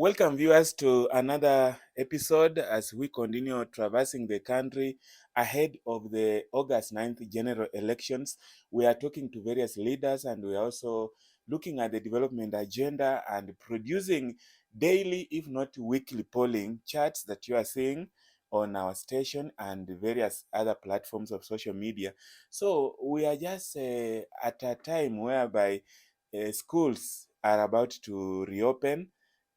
Welcome viewers to another episode as we continue traversing the country ahead of the August 9th general elections. We are talking to various leaders and we are also looking at the development agenda and producing daily, if not weekly, polling charts that you are seeing on our station and various other platforms of social media. So we are just at a time whereby schools are about to reopen.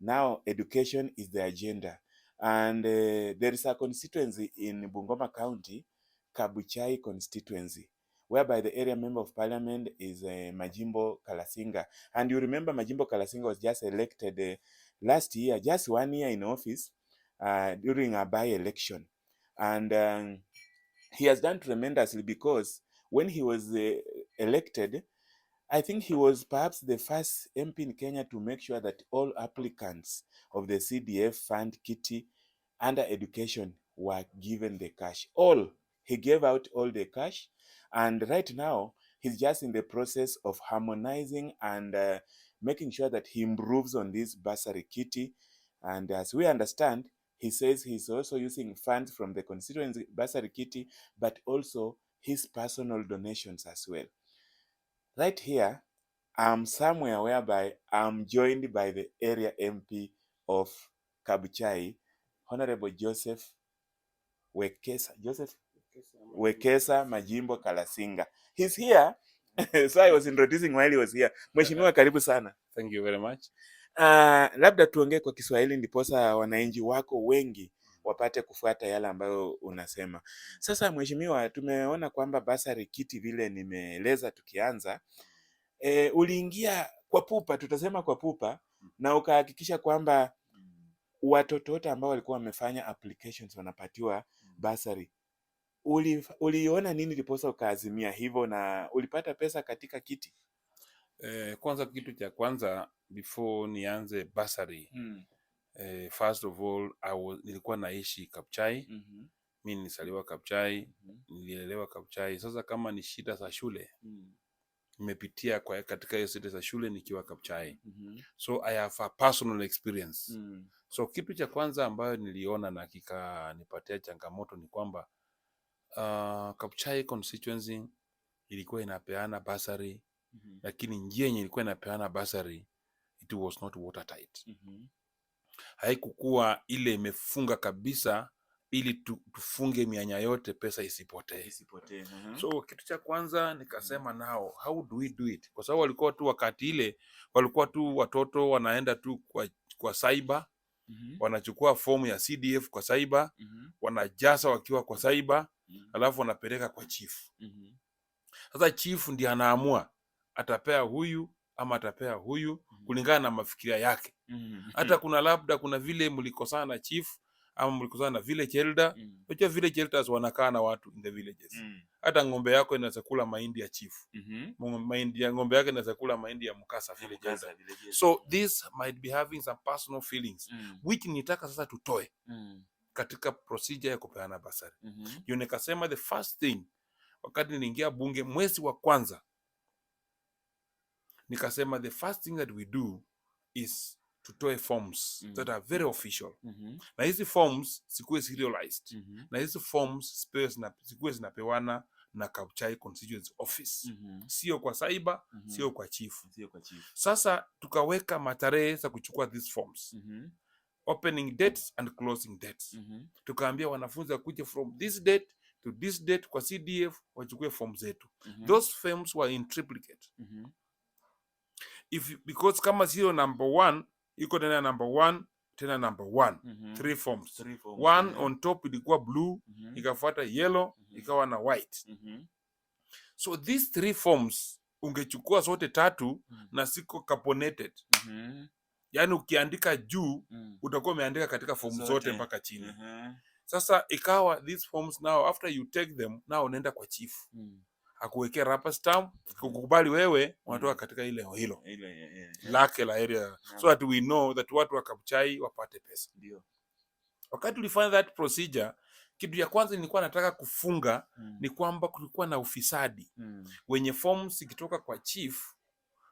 Now, education is the agenda. And there is a constituency in Bungoma County, Kabuchai Constituency, whereby the area member of parliament is Majimbo Kalasinga. And you remember Majimbo Kalasinga was just elected last year, just 1 year in office during a by-election. And he has done tremendously because when he was elected, I think he was perhaps the first MP in Kenya to make sure that all applicants of the CDF fund kitty under education were given the cash. He gave out all the cash. And right now, he's just in the process of harmonizing and making sure that he improves on this bursary kitty. And as we understand, he says he's also using funds from the constituency bursary kitty, but also his personal donations as well. Right here, I'm somewhere whereby I'm joined by the area MP of Kabuchai, Honorable Joseph Wekesa Majimbo Kalasinga. He's here. So I was introducing while he was here. Mheshimiwa, karibu sana. Thank you very much. Labda tuongee kwa Kiswahili ndiposa wananchi wako wengi wapate kufuata yale ambayo unasema. Sasa Mheshimiwa, tumeona kwamba bursary kiti vile nimeeleza tukianza, uliingia kwa pupa, tutasema kwa pupa, na ukahakikisha kwamba watoto wote ambao walikuwa wamefanya applications wanapatiwa bursary. Uliona nini ndiposa ukaazimia hivyo na ulipata pesa katika kiti? Kwanza kitu cha kwanza before nianze bursary. First of all nilikuwa naishi Kabuchai. Mimi nilisaliwa Kabuchai, nililelewa Kabuchai. Sasa kama ni shida za shule, nimepitia katika hiyo shida za shule nikiwa Kabuchai. So I have a personal experience. So kitu cha kwanza ambayo niliona na kikanipatia changamoto ni kwamba Kabuchai Constituency ilikuwa inapeana bursary, lakini njia yenye ilikuwa inapeana bursary it was not watertight. Haikukuwa ile imefunga kabisa ili tufunge mianya yote pesa isipotee. So kitu cha kwanza nikasema now how do we do it? Kwa sababu walikuwa tu wakati ile walikuwa tu watoto wanaenda tu kwa cyber, wanachukua fomu ya CDF kwa cyber, wanajaza wakiwa kwa cyber, alafu wanapeleka kwa chief. Sasa chief ndiye anaamua atapea huyu ama atapea huyu kulingana na mafikiria yake. Hata kuna vile mlikosana na chief ama mlikosana na village elder. Unajua village elders wanakaa na watu in the villages. Hata ng'ombe yako inaweza kula mahindi ya chief. Ng'ombe yake inaweza kula mahindi ya mkasa village elder. So this might be having some personal feelings which nitaka sasa tutoe katika procedure ya kupeana bursary. Nikasema the first thing wakati niliingia bunge mwezi wa kwanza, nikasema the first thing that we do is tutoe forms that are very official. Na hizi forms sikuwe serialized. Na hizi forms sikuwe zinapewana na Kabuchai Constituency Office. Sio kwa cyber, sio kwa chief. Sasa tukaweka matarehe za kuchukua these forms. Opening dates and closing dates. Tukaambia wanafunzi wakuje from this date to this date kwa CDF wachukue forms zetu. Those forms were in triplicate. Because kama zero number 1 iko tena number 1 tena number 1, 3 forms. One on top ilikuwa blue, ikafuata yellow, ikawa na white. So these 3 forms ungechukua zote 3 na siko carbonated. Yani ukiandika juu utakuwa umeandika katika form zote mpaka chini. Sasa ikawa these forms now after you take them now unaenda kwa chief. Akuwekea rubber stamp kukubali wewe unatoka katika ile hilo lake la area, so that we know that watu wa Kabuchai wapate pesa. Wakati tulifanya that procedure, kitu ya kwanza nilikuwa nataka kufunga ni kwamba kulikuwa na ufisadi. Wenye forms ikitoka kwa chief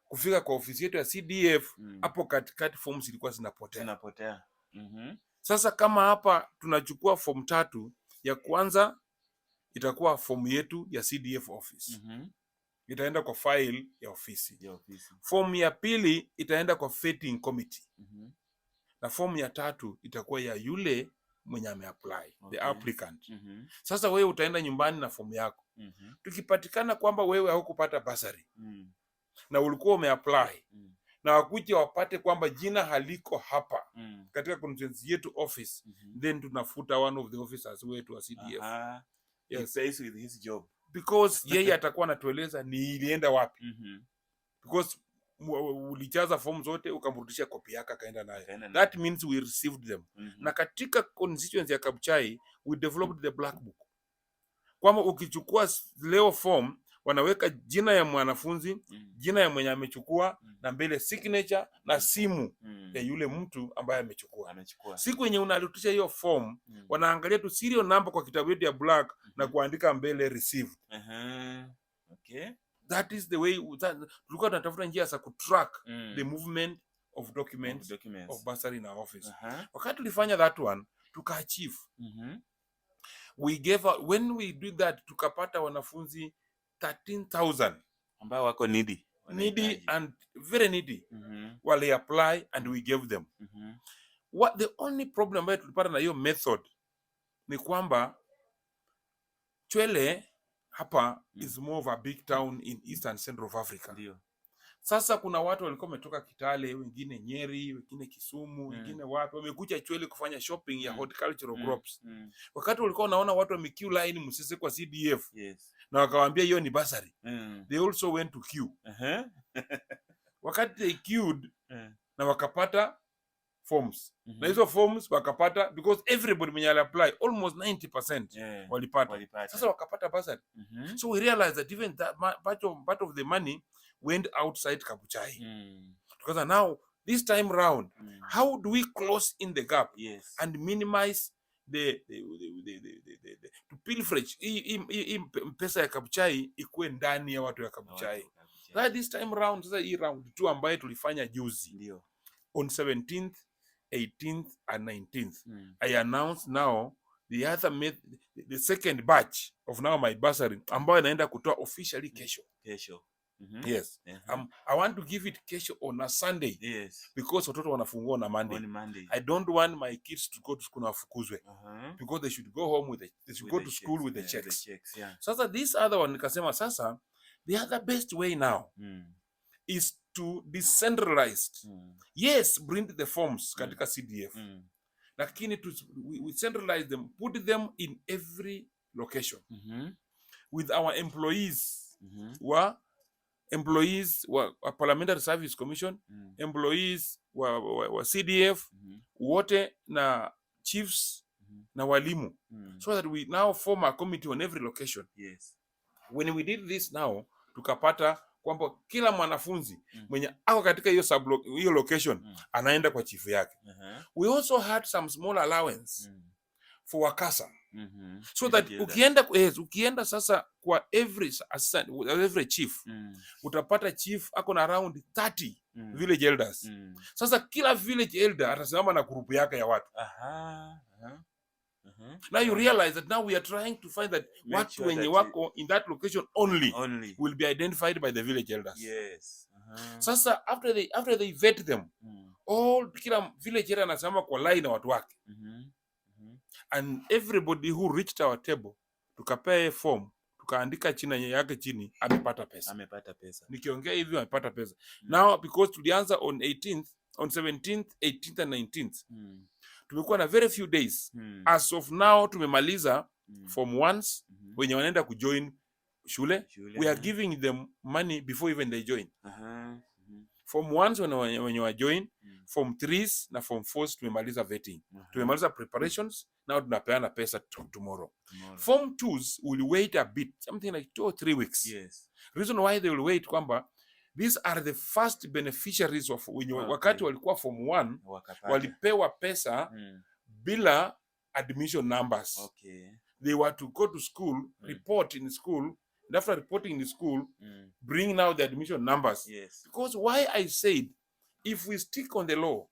kufika kwa ofisi yetu ya CDF, hapo katikati forms zilikuwa zinapotea. Sasa kama hapa tunachukua form 3, ya kwanza itakuwa form yetu ya CDF office. Itaenda kwa file ya ofisi. Form ya pili itaenda kwa vetting committee. Na form ya 3 itakuwa ya yule mwenye ameapply, the applicant. Sasa wewe utaenda nyumbani na form yako. Tukipatikana kwamba wewe haukupata bursary na ulikuwa umeapply na wakuja wapate kwamba jina haliko hapa katika constituency yetu office, then tunafuta one of the officers wetu wa CDF. Yes, says with his job. Because yeye atakuwa anatueleza ni ilienda wapi. Because ulijaza form zote ukamrudishia copy yake akaenda nayo. That means we received them. Na katika constituency ya Kabuchai we developed the black book. Kwamba ukichukua leo form wanaweka jina ya mwanafunzi, jina ya mwenye amechukua na mbele signature na simu ya yule mtu ambaye amechukua. Siku yenye unarudisha hiyo form wanaangalia tu serial number kwa kitabu yetu ya black na kuandika mbele received. Okay. That is the way tulikuwa tunatafuta njia za kutrack the movement of documents of bursary in our office. Wakati tulifanya that one tukaachieve. When we did that tukapata wanafunzi 13,000 ambao wako needy and very needy. Wale apply and we gave them. The only problem ambayo tulipata na hiyo method ni kwamba Chwele hapa is more of a big town in Eastern Central of Africa. Sasa kuna watu walikuwa wametoka Kitale, wengine Nyeri, wengine Kisumu, wengine wapi, wamekuja Chwele kufanya shopping ya horticultural crops. Wakati walikuwa wanaona watu wamequeue line Musese kwa CDF, na wakawaambia hiyo ni bursary, they also went to queue. Wakati they queued na wakapata forms. Na hizo forms wakapata because everybody mwenye apply almost 90% walipata. Sasa wakapata bursary. So we realized that even that part of the money went outside Kabuchai. Because now this time round how do we close in the gap and minimize the pilferage pesa ya Kabuchai ikuwe ndani ya watu ya Kabuchai. That this time round, sasa hii round 2 ambayo tulifanya juzi on 17th, 18th and 19th, I announce now the second batch of now my bursary ambayo inaenda kutoa officially kesho. Yes. I want to give it kesho on a Sunday. Because watoto wanafungua na Monday. I don't want my kids to go to school na wafukuzwe. Because they should go home they should go to school with the checks. Sasa this other one nikasema sasa the other best way now is to decentralize. Yes, bring the forms katika CDF. Lakini we centralize them, put them in every location. With our employees employees wa Parliamentary Service Commission, employees wa CDF, wote na chiefs na walimu. So that we now form a committee on every location. When we did this now, tukapata kwamba kila mwanafunzi mwenye ako katika hiyo location anaenda kwa chief yake. We also had some small allowance for wakasa. So that ukienda sasa kwa every assistant, every chief, utapata chief ako na around 30 village elders. Sasa kila village elder atasimama na grupu yake ya watu. Now you realize that now we are trying to find that watu wenye wako in that location only will be identified by the village elders. Sasa after they vet them, kila village elder anasimama kwa line na watu wake. And everybody who reached our table, tukapea form, tukaandika chini yake chini, amepata pesa. Nikiongea hivi amepata pesa. Now because tulianza on 18th, on 17th, 18th and 19th. Tumekuwa na very few days. As of now tumemaliza form 1s wenye wanaenda kujoin shule. We are giving them money before even they join. Form 1s wenye wa join, form 3s na form 4s tumemaliza vetting. Tumemaliza preparations, now tunapeana pesa tomorrow. Form 2s will wait a bit, something like 2 or 3 weeks. Reason why they will wait kwamba these are the first beneficiaries of wakati walikuwa form 1 walipewa pesa bila admission numbers. They were to go to school, report in school and after reporting in the school, bring now the admission numbers. Yes. Because why I said, if we stick on the law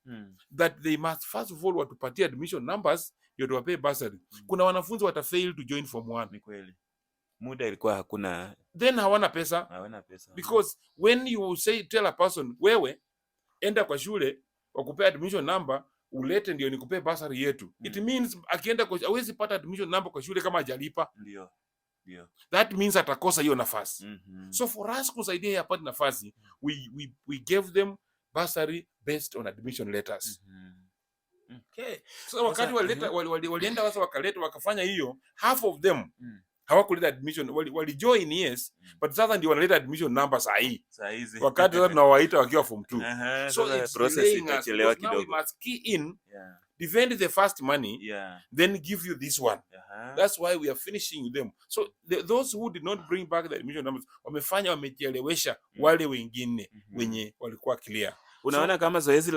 that they must first of all watupatie admission numbers, ndio tuwapee bursary. Kuna wanafunzi watafail to join form 1. Ni kweli. Muda ilikuwa hakuna. Then hawana pesa. Because when you say, tell a person, wewe enda kwa shule wakupea admission number, ulete ndio nikupee bursary yetu. It means akienda kwa hawezi pata admission number kwa shule kama hajalipa. Ndio. That means atakosa hiyo nafasi. So for us kusaidia ya apate nafasi, we gave them bursary based on admission letters. Okay. So wakati walienda sasa wakaleta wakafanya hiyo, half of them hawakuleta admission, walijoin yes, but sasa ndio wanaleta admission number saa hizi. Wakati sasa tunawaita wakiwa form 2. So it's process itachelewa kidogo. Now we must key in, defend the first money, then give you this one. That's why we are finishing them. So those who did not bring back the admission numbers, wamechelewesha wale wengine wenye walikuwa clear. Unaona kama zoezi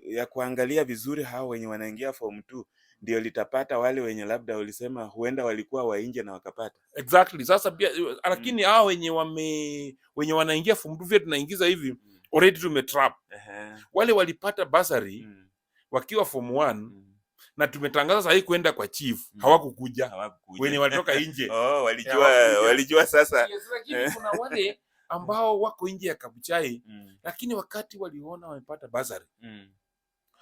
ya kuangalia vizuri hao wenye wanaingia form 2 ndio litapata wale wenye labda ulisema huenda walikuwa wa nje na wakapata. Exactly. Sasa pia lakini hao wenye wanaingia form 2 tunaingiza hivi already tumetrap. Wale walipata bursary wakiwa form 1 na tumetangaza sasa hii kwenda kwa chief, hawakukuja. Wenye walitoka nje. Walijua sasa. Yes, lakini kuna wale ambao wako nje ya Kabuchai, lakini wakati waliona wamepata bursary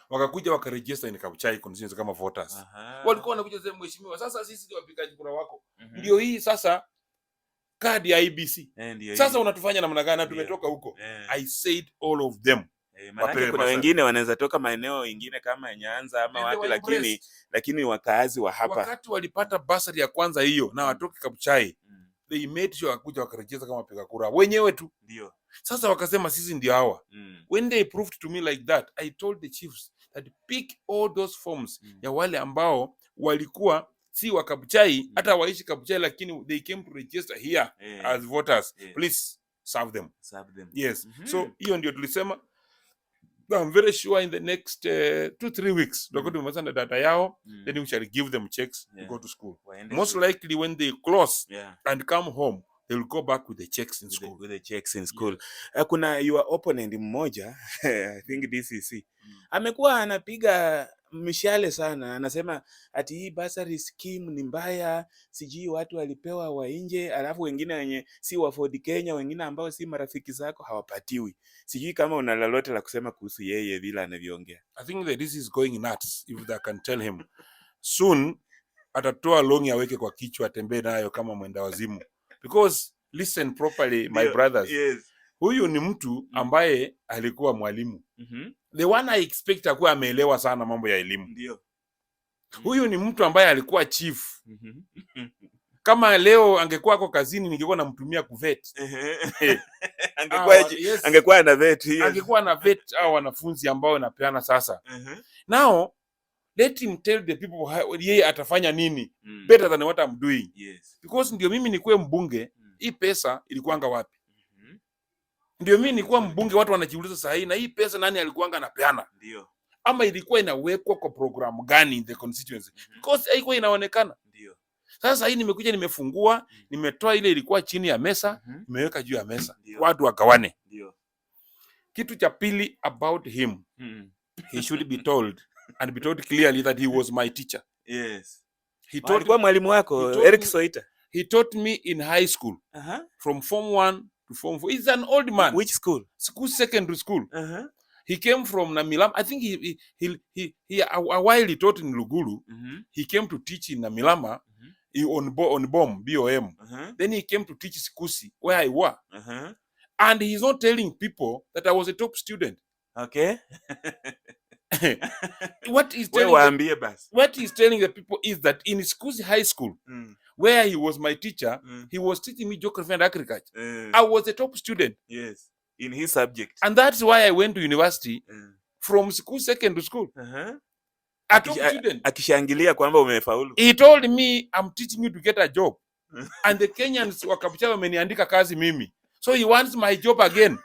wakakuja wakaregister in Kabuchai Constituency kama voters. Walikuwa wanakuja sema mheshimiwa, sasa sisi ndio wapigaji kura wako. Ndio hii sasa kadi ya IBC. Sasa unatufanya namna gani? Tumetoka huko. I said all of them. Kuna wengine wanaweza toka maeneo mengine kama Nyanza ama wapi, lakini wakaazi wa hapa. Wakati walipata bursary ya kwanza hiyo na watoke Kabuchai, they made sure wakuja wakaregister kama wapiga kura wenyewe tu. Ndio. Sasa wakasema sisi ndio hawa. When they proved to me like that, I told the chiefs that pick all those forms ya wale ambao walikuwa si wa Kabuchai, hata waishi Kabuchai, lakini they came to register here as voters. Please serve them. Yes. So hiyo ndio tulisema. I'm very sure in the next 2-3 weeks tutakuwa tumemaliza data yao, then we shall give them checks to go to school. Most likely when they close and come home, they will go back with the checks in school. With the checks in school. Kuna your opponent mmoja, I think DCC. Amekuwa anapiga mishale sana, anasema ati hii bursary scheme ni mbaya, sijui watu walipewa wa nje, alafu wengine wenye si wa Ford Kenya, wengine ambao si marafiki zako hawapatiwi. Sijui kama una lolote la kusema kuhusu yeye bila anavyoongea. I think that this is going nuts, if I can tell him. Soon atatoa longi aweke kwa kichwa atembee nayo kama mwenda wazimu. Because listen properly my brothers. Huyu ni mtu ambaye alikuwa mwalimu. The one I expect akuwa ameelewa sana mambo ya elimu. Ndio. Huyu ni mtu ambaye alikuwa chief. Kama leo angekuwa kwa kazini ningekuwa namtumia kuvet. Angekuwa na vet hiyo. Angekuwa na vet au wanafunzi ambao napeana sasa. Now let him tell the people yeye atafanya nini better than what I'm doing. Because ndio mimi nikuwe mbunge, hii pesa ilikuanga wapi? Ndio mimi nilikuwa mbunge, watu wanajiuliza sasa hii na hii pesa nani alikuanga anapeana? Ndio. Ama ilikuwa inawekwa kwa program gani in the constituency? Because haikuwa inaonekana. Ndio. Sasa hii nimekuja nimefungua, nimetoa ile ilikuwa chini ya mesa, nimeweka juu ya mesa. Watu wagawane. Ndio. Kitu cha pili about him. He should be told and be told clearly that he was my teacher. Yes. Alikuwa mwalimu wako Eric Soita. He taught me in high school. From form 1 to form 4. He's an old man. Which school? Sikusi Secondary School. He came from Namilama. I think he a while he taught in Lugulu. He came to teach in Namilama on BOM. Then he came to teach Sikusi where I was. And he's not telling people that I was a top student. Okay. What he's telling the people is that in Sikusi High School, where he was my teacher, he was teaching me geography and agriculture. I was a top student. Yes. In his subject. And that's why I went to university from Sikusi Secondary School. A top student. Akishangilia kwamba umefaulu. He told me, I'm teaching you to get a job. And the Kenyans wa Kabuchai wameniandika kazi mimi. So he wants my job again.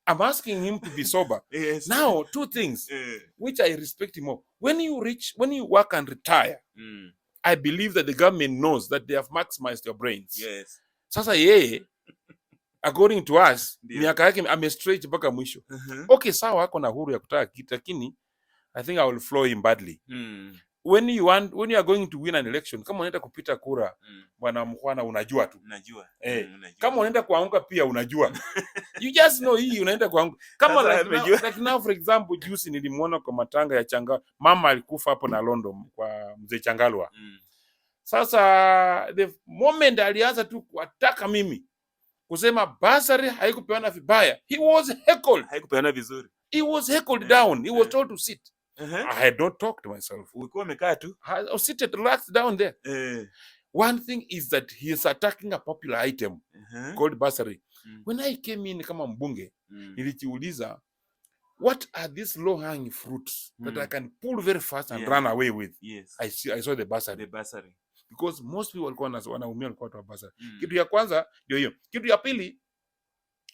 I'm asking him to be sober. Yes. Now, 2 things which I respect him more. When you work and retire, I believe that the government knows that they have maximized your brains. Yes. Sasa yeye according to us miaka yake amestretch mpaka mwisho. Okay, sawa ako na huru ya kutaka kitu lakini I think I will flow him badly. When you are going to win an election, kama unaenda kupita kura bwana mkwana unajua tu. Unajua. Kama unaenda kuanguka pia unajua. You just know hii unaenda kuanguka. Kama like now for example juzi nilimuona kwa matanga ya Changa, mama alikufa hapo na London kwa mzee Changalwa. Sasa the moment alianza tu kuataka mimi kusema bursary haikupeana vibaya, he was heckled. Haikupeana vizuri. He was heckled down. He was told to sit. I had not talked to myself. Ulikuwa umekaa tu. I was seated, relaxed down there. One thing is that he is attacking a popular item called bursary. When I came in kama mbunge, nilijiuliza, what are these low-hanging fruits that I can pull very fast and run away with? Yes. I saw the bursary. The bursary. Because most people walikuwa wanaumia walikuwa kwa bursary. Kitu ya kwanza ndio hiyo. Kitu ya pili,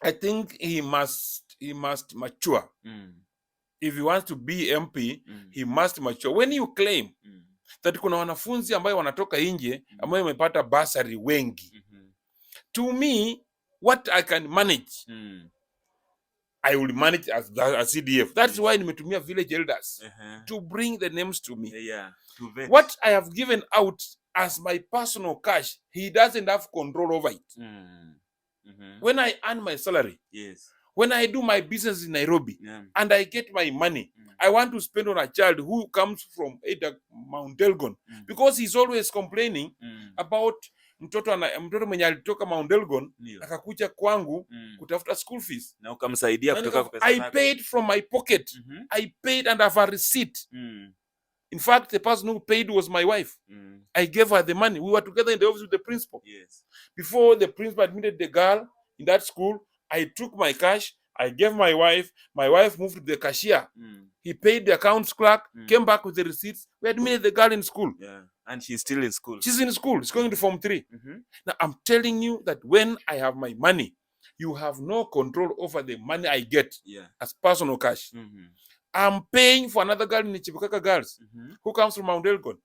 I think he must mature. If he wants to be MP, he must mature. When you claim that kuna wanafunzi ambayo wanatoka nje ambayo wamepata bursary wengi, to me, what I can manage, I will manage as CDF. That's why nimetumia village elders to bring the names to me. What I have given out as my personal cash, he doesn't have control over it. When I earn my salary, when I do my business in Nairobi, and I get my money, I want to spend on a child who comes from Mount Elgon, because he's always complaining about mtoto mwenye alitoka Mount Elgon akakuja kwangu kutafuta school fees na ukamsaidia kutoka kwa pesa. I paid from my pocket. I paid and I have a receipt. In fact, the person who paid was my wife. I gave her the money. We were together in the office with the principal. Before the principal admitted the girl in that school, I took my cash, I gave my wife moved to the cashier. He paid the accounts clerk, came back with the receipts. We admitted the girl in school. And she's still in school. She's in school. She's going to Form 3. Now, I'm telling you that when I have my money, you have no control over the money I get as personal cash. I'm paying for another girl in the Chibukaka girls who comes from Mount Elgon.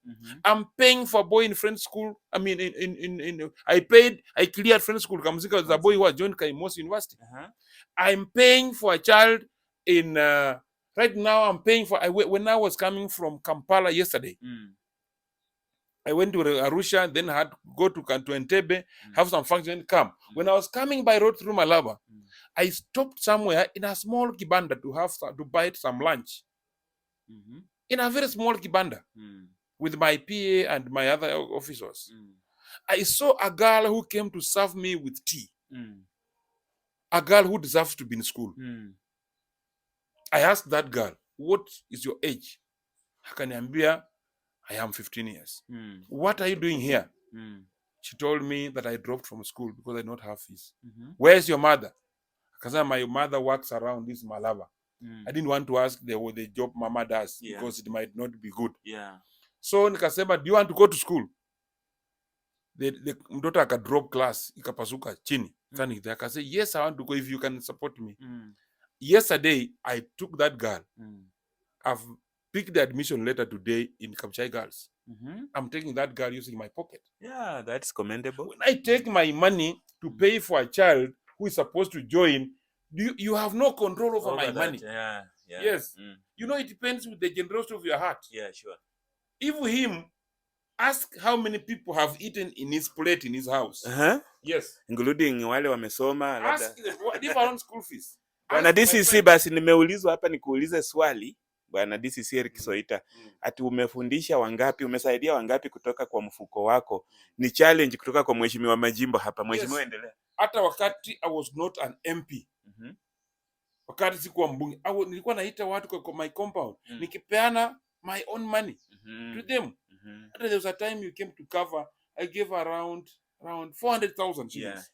I'm paying for a boy in French school. I mean, I cleared French school. Kamzika was a boy who had joined Kaimosi University. I'm paying for a child in, right now I'm paying for, when I was coming from Kampala yesterday, I went to Arusha, then I had to go to Entebbe, have some function, come. When I was coming by road through Malaba, I stopped somewhere in a small kibanda to buy some lunch. In a very small kibanda with my PA and my other officers. I saw a girl who came to serve me with tea. A girl who deserves to be in school. I asked that girl, what is your age? Akaniambia, I am 15 years. What are you doing here? She told me that I dropped from school because I don't have fees. Where's your mother? Because my mother works around this Malava. I didn't want to ask the job mama does because it might not be good. So nikasema, do you want to go to school? The mtoto akadrop class, ikapasuka chini. I said, yes, I want to go if you can support me. Yesterday, I took that girl. I've picked the admission letter today in Kabuchai Girls. I'm taking that girl using my pocket. Yeah, that's commendable. When I take my money to pay for a child who is supposed to join, you have no control over my money. Yes. You know, it depends with the generosity of your heart. Yeah, sure. If him, ask how many people have eaten in his plate in his house. Yes. Including wale wamesoma. Ask different school fees. Bwana DCC, basi nimeulizwa hapa nikuulize swali. Bwana DCC Eric Soita, ati umefundisha wangapi, umesaidia wangapi kutoka kwa mfuko wako? Ni challenge kutoka kwa mheshimiwa Majimbo hapa. Mheshimiwa, endelea. Hata wakati I was not an MP. Wakati sikuwa mbunge, nilikuwa naita watu kwa my compound. Nikipeana my own money to them. Hata there was a time you came to cover, I gave around 400,000 shillings.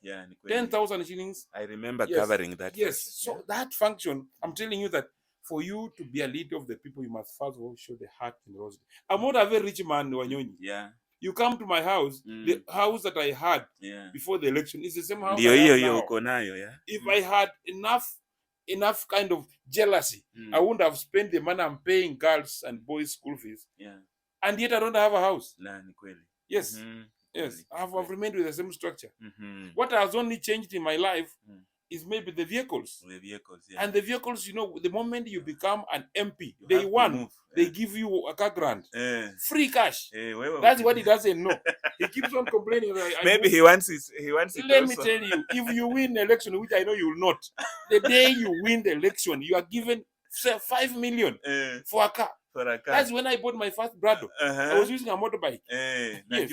10,000 shillings. I remember covering that. Yes. So that function, I'm telling you that for you to be a leader of the people, you must first of all show the heart and rosary. I'm not a very rich man, Wanyonyi. You come to my house, the house that I had before the election is the same house I have now. If I had enough kind of jealousy, I wouldn't have spent the money I'm paying girls and boys school fees and yet I don't have a house. Ni kweli. Yes. Yes, I've remained with the same structure. What has only changed in my life is maybe the vehicles. The vehicles, yeah. And the vehicles, you know, the moment you become an MP, day one, they give you a car grant. Free cash. That's what he doesn't know. He keeps on complaining. Maybe he wants it. Let me tell you, if you win the election, which I know you will not, the day you win the election, you are given 5 million for a car. That's when I bought my first Brado. I was using a motorbike. Yes.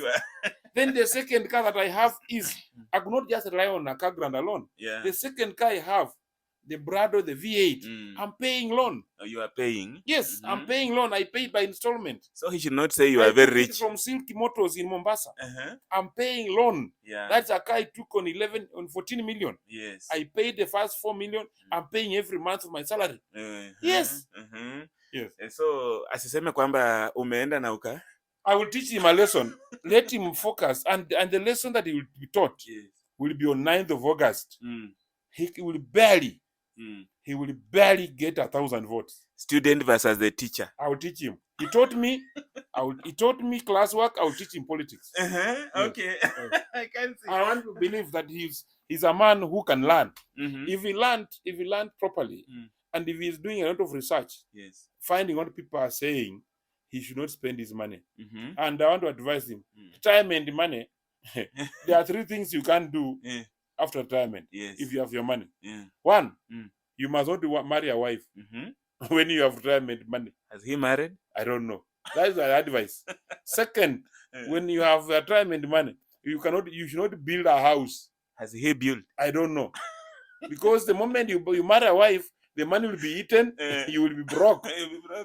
Then the second car that I have is, I could not just rely on a car grant alone. The second car I have, the Brado, the V8, I'm paying loan. Oh, you are paying? Yes, I'm paying loan. I paid by installment. So he should not say you are very rich. From Silky Motors in Mombasa. I'm paying loan. That's a car I took on 14 million. Yes. I paid the first 4 million. I'm paying every month of my salary. Yes. Yes. So asiseme kwamba umeenda na uka. I will teach him a lesson. Let him focus, and the lesson that he will be taught will be on 9th of August. He will barely get 1,000 votes. Student versus the teacher. I will teach him. He taught me. He taught me classwork. I will teach him politics. Okay. I can see. I want to believe that he's a man who can learn. If he learned properly, and if he's doing a lot of research, finding what people are saying, he should not spend his money. And I want to advise him: time and money. There are 3 things you can't do after retirement if you have your money. 1, you must not marry a wife when you have retirement money. Has he married? I don't know. That is my advice. Second, when you have retirement money, you should not build a house. Has he built? I don't know. Because the moment you marry a wife, the money will be eaten, you will be broke.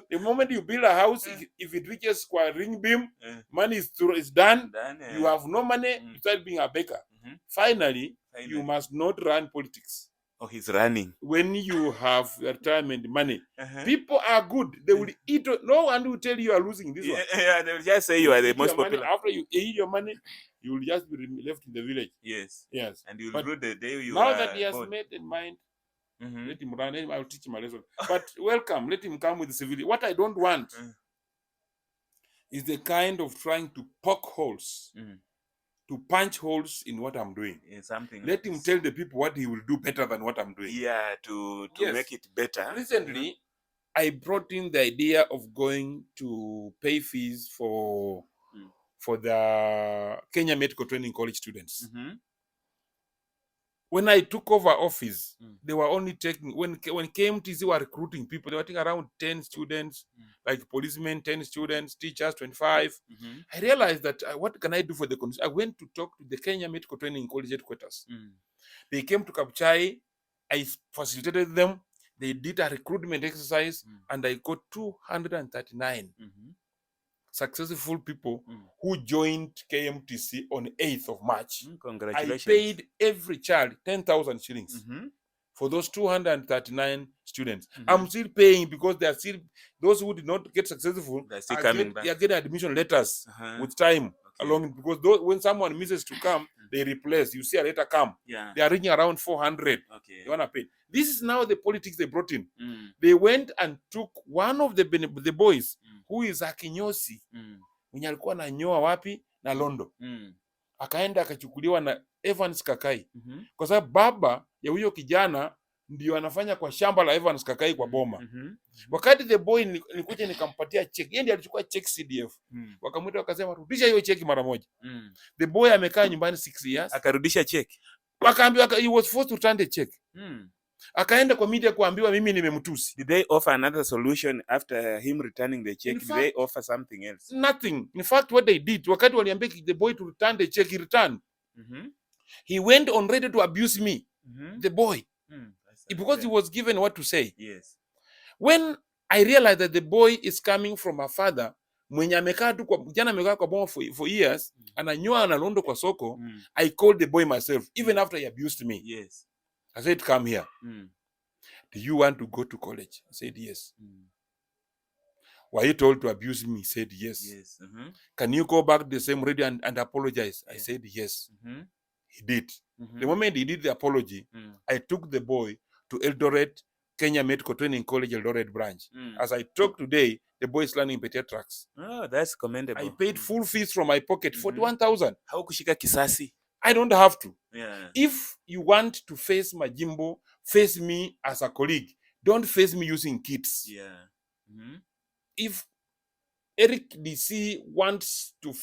The moment you build a house, if it reaches a ring beam, money is done, you have no money, you start being a baker. Finally, you must not run politics. Oh, he's running. When you have retirement money, people are good. They will eat. No one will tell you are losing this one. Yeah, they will just say you are the most popular. After you eat your money, you will just be left in the village. Yes. And you will rule the day you now that he has made in mind, let him run. I will teach him a lesson. But welcome, let him come with civility. What I don't want is the kind of trying to poke holes, to punch holes in what I'm doing. Let him tell the people what he will do better than what I'm doing. Yeah, to make it better. Recently, I brought in the idea of going to pay fees for the Kenya Medical Training College students. When I took over office, they were only taking, when KMTC were recruiting people, they were taking around 10 students, like policemen, 10 students, teachers, 25. I realized that what can I do for the community? I went to talk to the Kenya Medical Training College headquarters. They came to Kabuchai. I facilitated them. They did a recruitment exercise, and I got 239 successful people who joined KMTC on 8th of March. Congratulations. I paid every child 10,000 shillings for those 239 students. I'm still paying because they are still, those who did not get successful, they're still coming back. They are getting admission letters with time along, because when someone misses to come, they replace. You see a letter come. They are reaching around 400. They want to pay. This is now the politics they brought in. They went and took one of the boys who is a kinyosi mwenye alikuwa ananyoa wapi na Londo, akaenda akachukuliwa na Evans Kakai, kwa sababu baba ya huyo kijana ndio anafanya kwa shamba la Evans Kakai kwa boma. Wakati the boy nilikuja nikampatia check, yeye ndiye alichukua check CDF, wakamwita wakasema rudisha hiyo check mara moja. The boy amekaa nyumbani 6 years, akarudisha check, wakaambiwa he was forced to return the check. Akaenda kwa media kuambiwa mimi nimemtusi. Did they offer another solution after him returning the check? Did they offer something else? Nothing. In fact, what they did, wakati waliambia the boy to return the check, he returned. He went on ready to abuse me, the boy, because he was given what to say. When I realized that the boy is coming from a father mwenye amekaa tu kwa jana, amekaa kwa boma for years, ananyoa na Londo kwa soko, I called the boy myself, even after he abused me. I said, come here. Do you want to go to college? I said, yes. Were you told to abuse me? He said, yes. Can you go back to the same radio and apologize? I said, yes. He did. The moment he did the apology, I took the boy to Eldoret Kenya Medical Training College Eldoret branch. As I talk today, the boy is learning pediatrics. Oh, that's commendable. I paid full fees from my pocket, 41,000. Haukushika kisasi. I don't have to. Yeah. If you want to face Majimbo, face me as a colleague. Don't face me using kids. Yeah. If Eric DC wants to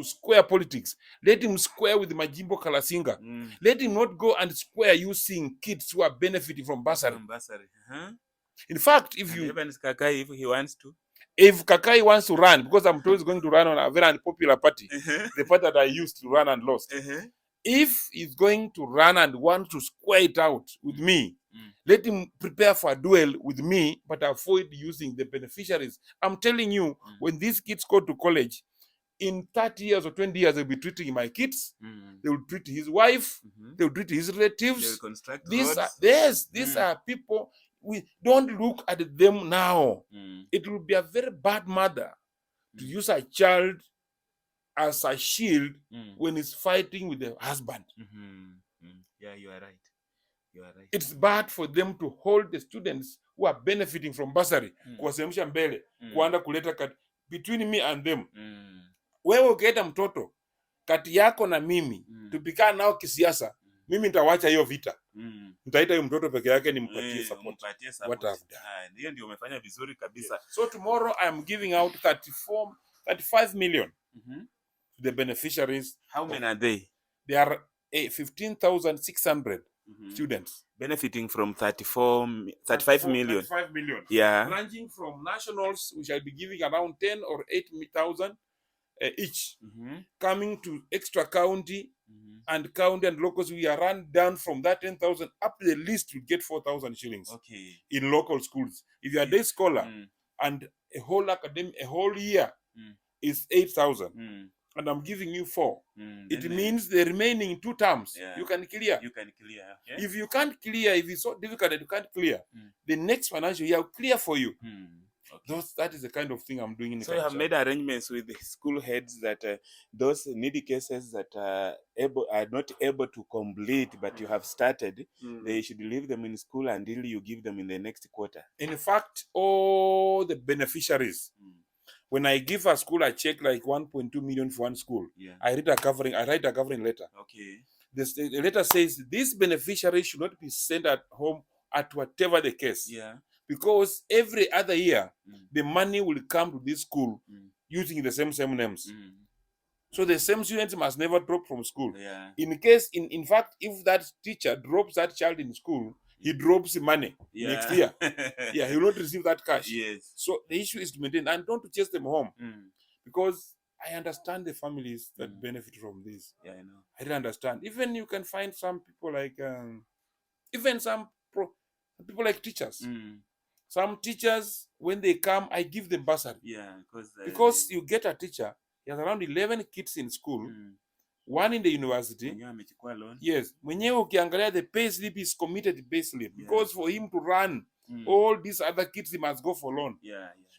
square politics, let him square with Majimbo Kalasinga. Let him not go and square using kids who are benefiting from bursary. In fact, if Evans Kakai, if he wants to. If Kakai wants to run, because I'm told he's going to run on a very unpopular party, the party that I used to run and lost. If he's going to run and want to square it out with me, let him prepare for a duel with me, but avoid using the beneficiaries. I'm telling you, when these kids go to college, in 30 years or 20 years, they'll be treating my kids. They will treat his wife. They will treat his relatives. They will construct these are people. We don't look at them now. It will be a very bad mother to use a child as a shield when he's fighting with the husband. Yeah, you are right. You are right. It's bad for them to hold the students who are benefiting from bursary. Kuwasemsha mbele, kuanda kuleta between me and them. Wewe ukienda mtoto kati yako na mimi, tupikaa nao kisiasa, mimi nitawacha hiyo vita. Nitaita hiyo mtoto peke yake nimpatie support. What I've done. Hiyo ndio umefanya vizuri kabisa. So tomorrow I am giving out 35 million to the beneficiaries. How many are they? They are 15,600 students benefiting from 35 million. 35 million. Yeah. Ranging from nationals, we shall be giving around 10 or 8,000 each. Coming to extra county and county and locals, we are run down from that 10,000 up to the least to get 4,000 shillings. Okay. In local schools. If you are a day scholar and a whole year is 8,000. And I'm giving you 4. It means the remaining 2 terms you can clear. You can clear. Okay. If you can't clear, if it's so difficult that you can't clear, the next financial year will clear for you. Okay. That is the kind of thing I'm doing in the So you have made arrangements with the school heads that those needy cases that are not able to complete, but you have started, they should leave them in school until you give them in the next quarter. In fact, all the beneficiaries, when I give a school a check like 1.2 million for one school, I write a covering letter. Okay. The letter says this beneficiary should not be sent at home at whatever the case. Yeah. Because every other year, the money will come to this school using the same names. So the same students must never drop from school. Yeah. In fact, if that teacher drops that child in school, he drops the money next year. Yeah, he will not receive that cash. Yes. So the issue is to maintain and don't to chase them home. Because I understand the families that benefit from this. Yeah, I know. I really understand. Even you can find some people like, people like teachers. Some teachers, when they come, I give them bursary. Yeah, because you get a teacher, he has around 11 kids in school, 1 in the university. Yes, mwenyewe ukiangalia the pay slip is committed pay slip. Because for him to run all these other kids, he must go for loan.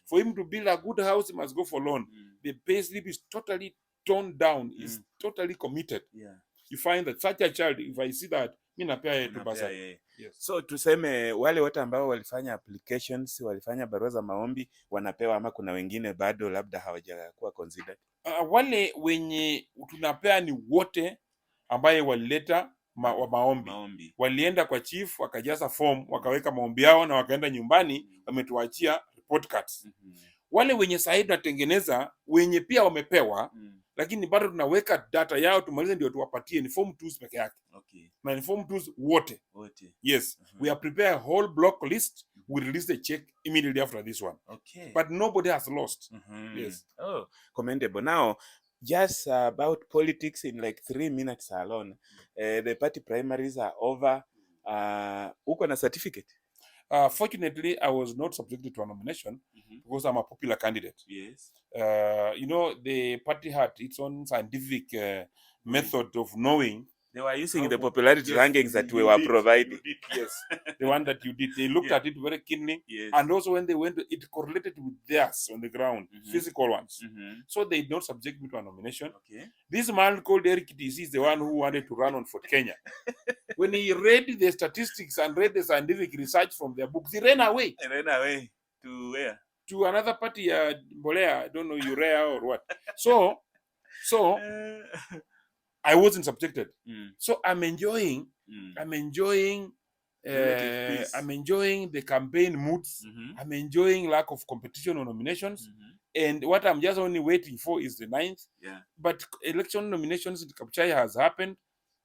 For him to build a good house, he must go for loan. The pay slip is totally toned down, is totally committed. You find that such a child, if I see that, mimi napea yeye tu bursary. Yes. So tuseme wale wote ambao walifanya applications, walifanya barua za maombi wanapewa, ama kuna wengine bado labda hawajakuwa considered? Wale wenye tunapea ni wote ambaye walileta maombi. Walienda kwa chief, wakajaza form, wakaweka maombi yao na wakaenda nyumbani, wametuachia report cards. Wale wenye sasa tunatengeneza, wenye pia wamepewa, lakini bado tunaweka data yao tumalize ndio tuwapatie, ni form 2 peke yake. Okay. Na ni form 2 wote. Yes. We have prepared a whole block list. We release the check immediately after this one. Okay. But nobody has lost. Yes. Oh, commendable. Now, just about politics in like 3 minutes alone. The party primaries are over. Uko na certificate? Fortunately, I was not subjected to a nomination because I'm a popular candidate. Yes. The party had its own scientific method of knowing They were using the popularity rankings that we were providing. Yes, the one that you did. They looked at it very keenly. Yes. And also when they went, it correlated with theirs on the ground, physical ones. So they did not subject me to a nomination. Okay. This man called Eric DC is the one who wanted to run on Fort Kenya. When he read the statistics and read the scientific research from their books, he ran away. He ran away to where? To another party, Bolea, I don't know, Urea or what. So I wasn't subjected. So I'm enjoying the campaign moods. I'm enjoying lack of competition on nominations. And what I'm just only waiting for is the 9th. Yeah. But election nominations in Kabuchai has happened.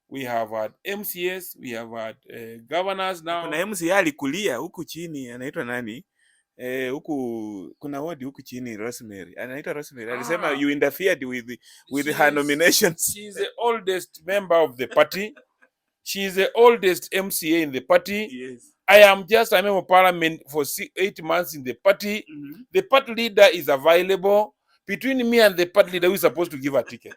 We have had MCS, we have had governors now. Kuna MCA alikulia huku chini anaitwa nani? Huku kuna ward huku chini Rosemary. Anaitwa Rosemary. Alisema you interfered with her nominations. She's the oldest member of the party. She's the oldest MCA in the party. Yes. I am just a member of parliament for 8 months in the party. The party leader is available. Between me and the party leader, who is supposed to give a ticket.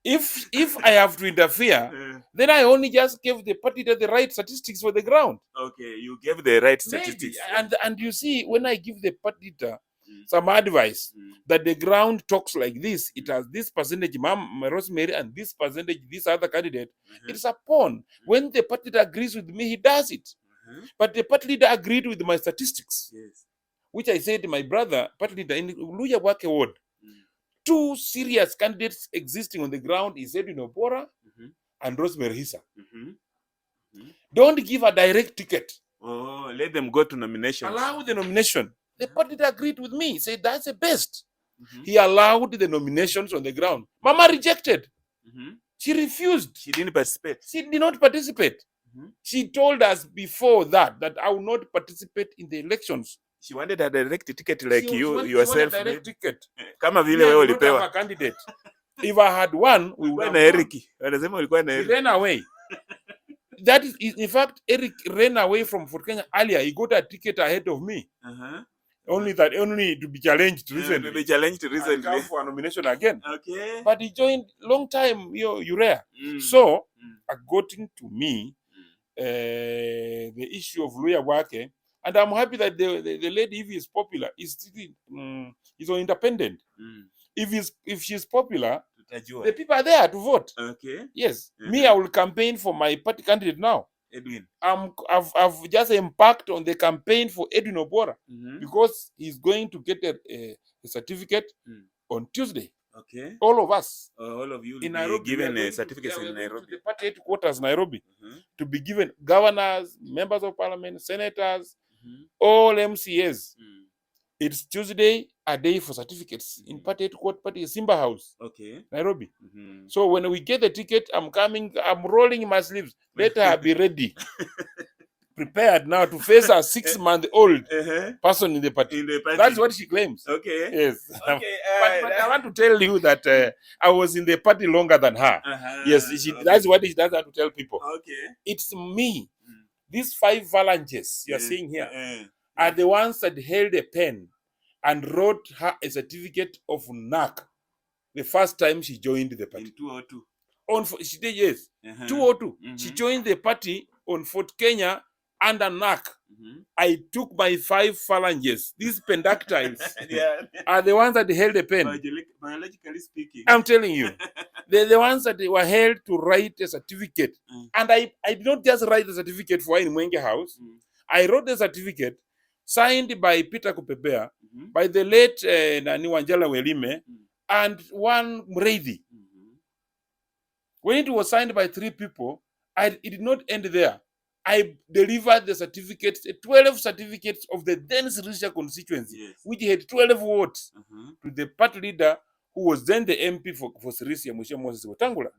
If I have to interfere, then I only just gave the party leader the right statistics for the ground. Okay, you gave the right statistics. Maybe. And you see, when I give the party leader some advice that the ground talks like this, it has this percentage, Rosemary, and this percentage, this other candidate. It's upon when the party leader agrees with me, he does it. But the party leader agreed with my statistics, which I said, my brother, party leader in Luya Wake ward, 2 serious candidates existing on the ground is Edwin Obora and Rosemary Hisa. Don't give a direct ticket. Oh, let them go to nominations. Allow the nomination. The party agreed with me, said that's the best. He allowed the nominations on the ground. Mama rejected. She refused. She didn't participate. She did not participate. She told us before that I will not participate in the elections. She wanted a direct ticket like you yourself. A direct ticket. Kama vile wewe ulipewa. A candidate. If I had one, we would have Eric. Wanasema ulikuwa na Eric. He ran away. That is, in fact, Eric ran away from Fort Kenya earlier. He got a ticket ahead of me. Only to be challenged recently. To be challenged recently. And come for a nomination again. Okay. But he joined long time, Urea. So, according to me, the issue of Luya Wake, and I'm happy that the lady, if is popular, is independent. If she's popular, the people are there to vote. Okay. Yes. Me, I will campaign for my party candidate now. Edwin. I've just embarked on the campaign for Edwin Obora because he's going to get a certificate on Tuesday. Okay. All of us. All of you in will Nairobi, be given a certificate in Nairobi. The party headquarters, Nairobi, to be given governors, members of parliament, senators, all MCAs. It's Tuesday, a day for certificates in party headquarters, party Simba House. Okay. Nairobi. So when we get the ticket, I'm rolling my sleeves. Let her be ready. Prepared now to face a 6-month-old person in the party. That's what she claims. Okay. Yes. Okay. But I want to tell you that I was in the party longer than her. Yes. That's what she does have to tell people. Okay. It's me. These 5 phalanges you're seeing here are the ones that held a pen and wrote her a certificate of NAC the first time she joined the party. In 202. She did, yes. 202. She joined the party on Fort Kenya under NAC. I took my 5 phalanges. These pendactyls are the ones that held a pen. Biologically speaking. I'm telling you. They're the ones that were held to write a certificate. And I did not just write the certificate for in Mwenge House. I wrote the certificate signed by Peter Kupepea, by the late Nani Wanjala Welime, and one Mreithi. When it was signed by 3 people, it did not end there. I delivered the certificates, 12 certificates of the then Sikusi constituency, which had 12 votes, to the party leader who was then the MP for Sirisia, Moshe Moses Wetangula.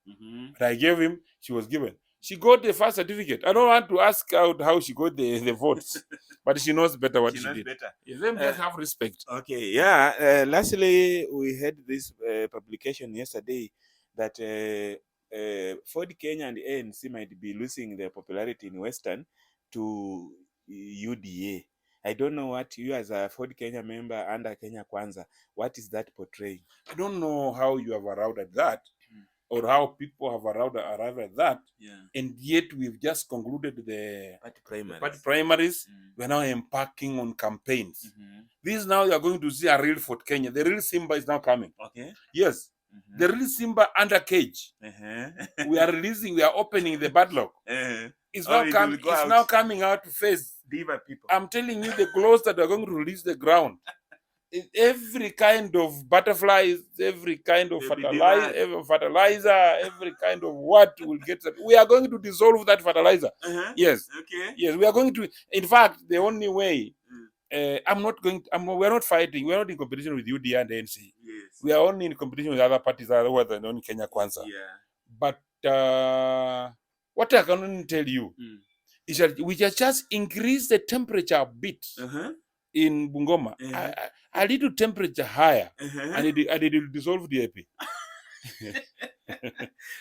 And I gave him, she was given. She got the first certificate. I don't want to ask out how she got the votes, but she knows better what she did. Better. Yes, let me just have respect. Okay, yeah. Lastly, we had this publication yesterday that Ford Kenya and ANC might be losing their popularity in Western to UDA. I don't know what you, as a Ford Kenya member under Kenya Kwanza, what is that portraying? I don't know how you have arrived at that, or how people have arrived at that. Yeah. And yet we've just concluded the Party primaries. primaries. We're now embarking on campaigns. This now you are going to see a real Fort Kenya. The real Simba is now coming. Okay. Yes. The real Simba under cage. We are releasing, we are opening the padlock. It's now coming out to face Diva people. I'm telling you, the clothes that are going to release the ground. Every kind of butterflies, every kind of fertilizer, every kind of what will get. We are going to dissolve that fertilizer. Yes. Okay. Yes, we are going to. In fact, the only way. We're not fighting. We're not in competition with UDA and NC. Yes. We are only in competition with other parties other than only Kenya Kwanza. Yeah. But what I can only tell you is that we just increase the temperature a bit in Bungoma. A little temperature higher, and it will dissolve the AP.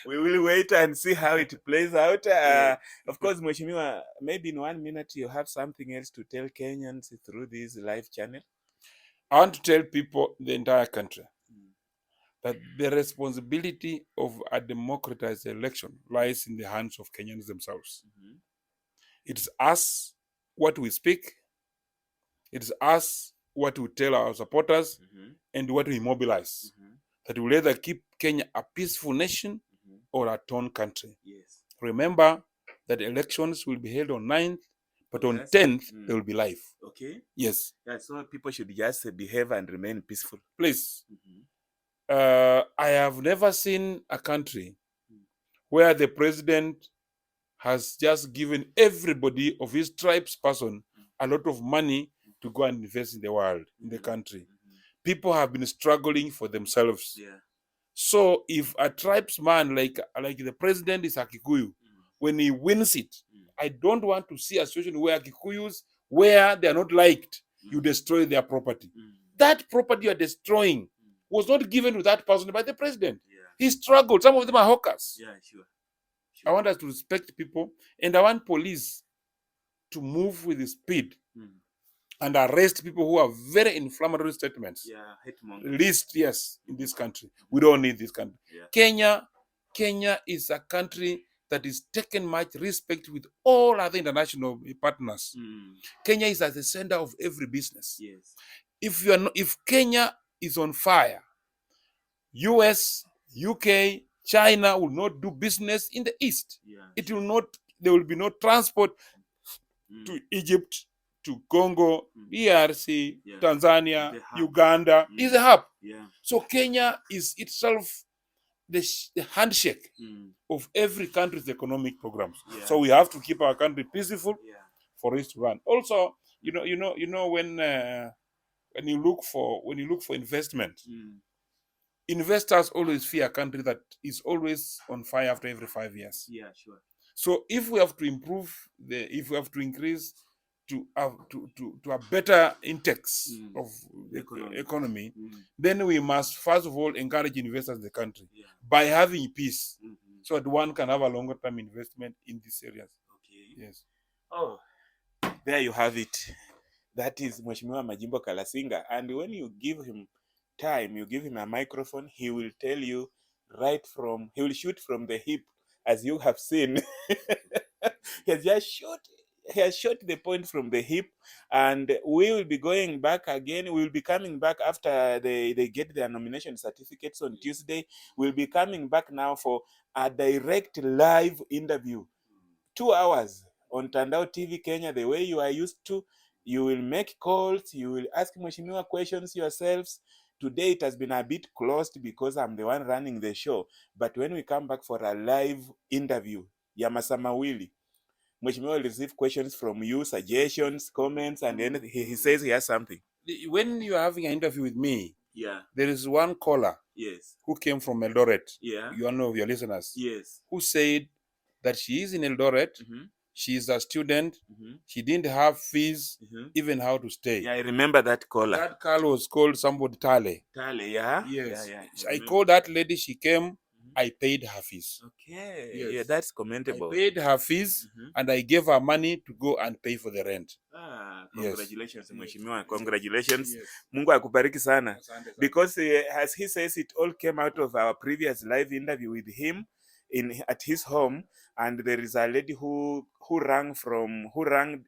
We will wait and see how it plays out. Of course, Mheshimiwa, maybe in 1 minute you have something else to tell Kenyans through this live channel. I want to tell people, the entire country, that the responsibility of a democratized election lies in the hands of Kenyans themselves. It's us what we speak. It's us what we tell our supporters and what we mobilize. That will either keep Kenya a peaceful nation or a torn country. Yes. Remember that elections will be held on 9th, but on 10th, they will be live. Okay. Yes. Yeah, so people should just behave and remain peaceful. Please. I have never seen a country where the president has just given everybody of his tribe's person a lot of money to go and invest in the world, in the country. People have been struggling for themselves. Yeah. So if a tribesman like the president is a Kikuyu, when he wins it, I don't want to see a situation where Kikuyus, where they are not liked, you destroy their property. That property you are destroying was not given to that person by the president. Yeah. He struggled. Some of them are hawkers. Yeah, sure. I want us to respect people, and I want police to move with speed and arrest people who have very inflammatory statements. Yeah, Least, yes, in this country. We don't need this country. Yeah. Kenya is a country that is taken much respect with all other international partners. Kenya is at the center of every business. Yes. If Kenya is on fire, US, UK, China will not do business in the East. Yeah. It will not. There will be no transport to Egypt, to Congo, DRC, Tanzania, Uganda. Is a hub. Yeah. So Kenya is itself the handshake of every country's economic programs. Yeah. So we have to keep our country peaceful for it to run. Also, when you look for investment, investors always fear a country that is always on fire after every 5 years. Yeah, sure. So if we have to increase to a better index of the economy, then we must first of all encourage investors in the country by having peace, so that one can have a longer term investment in these areas. Okay. Yes. Oh, there you have it. That is Mheshimiwa Majimbo Kalasinga, and when you give him time, you give him a microphone, he will tell you he will shoot from the hip, as you have seen. He has shot the point from the hip, and we will be going back again. We will be coming back after they get their nomination certificates on Tuesday. We'll be coming back now for a direct live interview, 2 hours on Tandao TV Kenya, the way you are used to. You will make calls, you will ask Mheshimiwa questions yourselves. Today it has been a bit closed because I'm the one running the show. But when we come back for a live interview, Yamasamawili, Mheshimiwa will receive questions from you, suggestions, comments, and then he says he has something. When you are having an interview with me, there is one caller who came from Eldoret. You are one of your listeners. Who said that she is in Eldoret. She is a student. She didn't have fees, even how to stay. Yeah, I remember that caller. That caller was called somebody Tale. Tale, yeah? Yes. I called that lady. She came. I paid her fees. Okay. Yes. Yeah, that's commendable. I paid her fees and I gave her money to go and pay for the rent. Congratulations, Yes. Mheshimiwa. Congratulations. Yes. Mungu akubariki sana. Asante. Because as he says, it all came out of our previous live interview with him at his home, and there is a lady who rang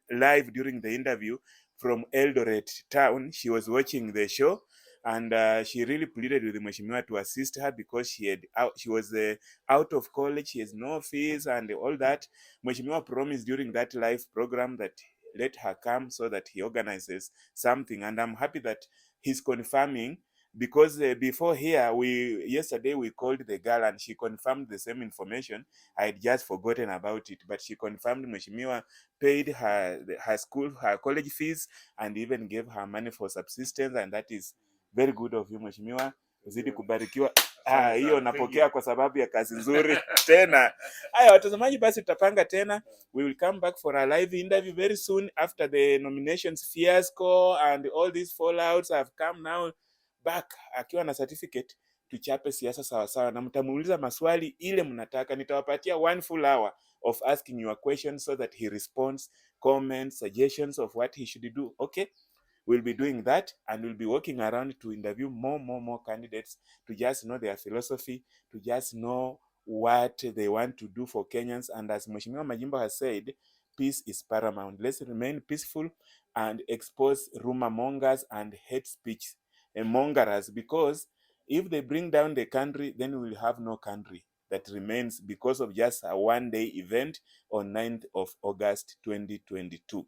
live during the interview from Eldoret town. She was watching the show, and she really pleaded with Mheshimiwa to assist her because she was out of college, she has no fees and all that. Mheshimiwa promised during that live program that let her come so that he organizes something, and I'm happy that he's confirming, because before here, yesterday we called the girl and she confirmed the same information. I had just forgotten about it, but she confirmed Mheshimiwa paid her college fees and even gave her money for subsistence, and that is very good of you Mheshimiwa. Uzidi kubarikiwa. Hiyo napokea kwa sababu ya kazi nzuri tena. Haya watazamaji, basi tutapanga tena. We will come back for a live interview very soon after the nominations fiasco and all these fallouts have come now back akiwa na certificate. Tuchape siasa sawa sawa na mtamuuliza maswali ile mnataka. Nitawapatia 1 full hour of asking your questions so that he responds, comments, suggestions of what he should do. Okay, we'll be doing that, and we'll be walking around to interview more candidates to just know their philosophy, to just know what they want to do for Kenyans. And as Mheshimiwa Majimbo has said, peace is paramount. Let's remain peaceful and expose rumor mongers and hate speech mongerers, because if they bring down the country, then we will have no country that remains because of just a one-day event on 9th of August 2022.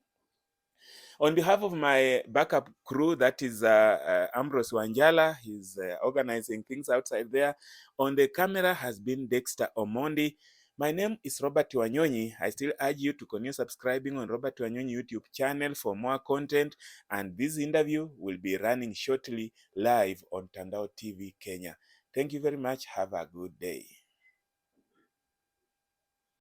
On behalf of my backup crew, that is Ambrose Wanjala, he's organizing things outside there. On the camera has been Dexter Omondi. My name is Robert Wanyonyi. I still urge you to continue subscribing on Robert Wanyonyi YouTube channel for more content. And this interview will be running shortly live on Tandao TV Kenya. Thank you very much. Have a good day.